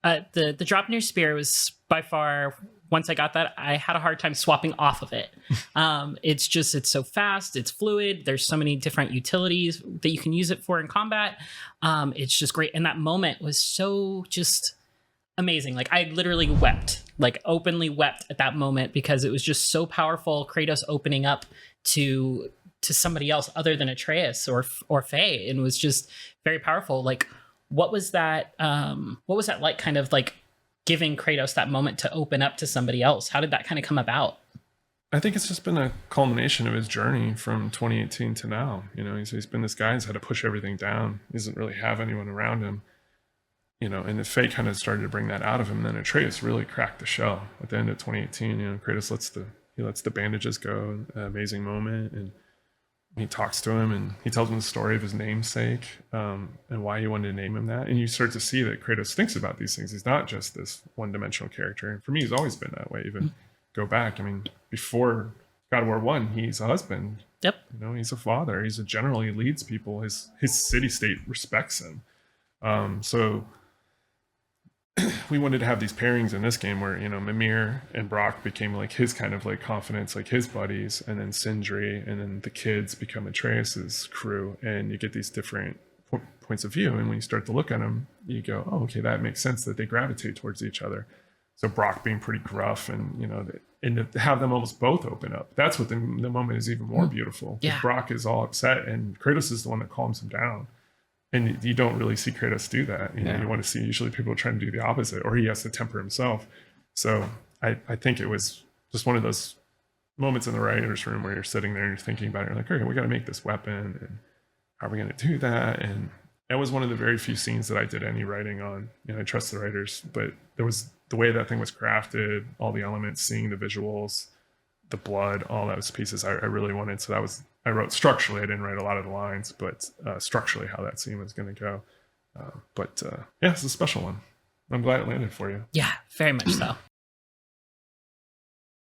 The Draupnir spear was by far, once I got that, I had a hard time swapping off of it. It's so fast, it's fluid. There's so many different utilities that you can use it for in combat. It's just great. And that moment was so just amazing. Like I literally wept, like openly wept at that moment because it was just so powerful. Kratos opening up to somebody else other than Atreus or Faye, and was just very powerful. Like, what was that like, kind of like giving Kratos that moment to open up to somebody else? How did that kind of come about? I think it's just been a culmination of his journey from 2018 to now. He's been this guy who's had to push everything down. He doesn't really have anyone around him. And the Faye kind of started to bring that out of him. And then Atreus really cracked the shell at the end of 2018. Kratos lets the bandages go, an amazing moment. And he talks to him and he tells him the story of his namesake, and why he wanted to name him that. And you start to see that Kratos thinks about these things. He's not just this one-dimensional character. And for me, he's always been that way. Even go back, before God of War 1, he's a husband. Yep. He's a father. He's a general. He leads people. His city-state respects him. So we wanted to have these pairings in this game where, Mimir and Brock became like his kind of like confidants, like his buddies, and then Sindri, and then the kids become Atreus's crew, and you get these different points of view. And when you start to look at them, you go, oh, okay, that makes sense that they gravitate towards each other. So Brock being pretty gruff, and and to have them almost both open up, that's what the moment is even more beautiful. Yeah. Brock is all upset, and Kratos is the one that calms him down. And you don't really see Kratos do that. You want to see usually people trying to do the opposite, or he has to temper himself. So I think it was just one of those moments in the writer's room where you're sitting there and you're thinking about it. You're like, okay, we got to make this weapon, and how are we going to do that? And that was one of the very few scenes that I did any writing on. I trust the writers, but there was the way that thing was crafted, all the elements, seeing the visuals, the blood, all those pieces I really wanted. So I wrote structurally. I didn't write a lot of the lines, but structurally how that scene was going to go. But it's a special one. I'm glad it landed for you. Yeah, very much so.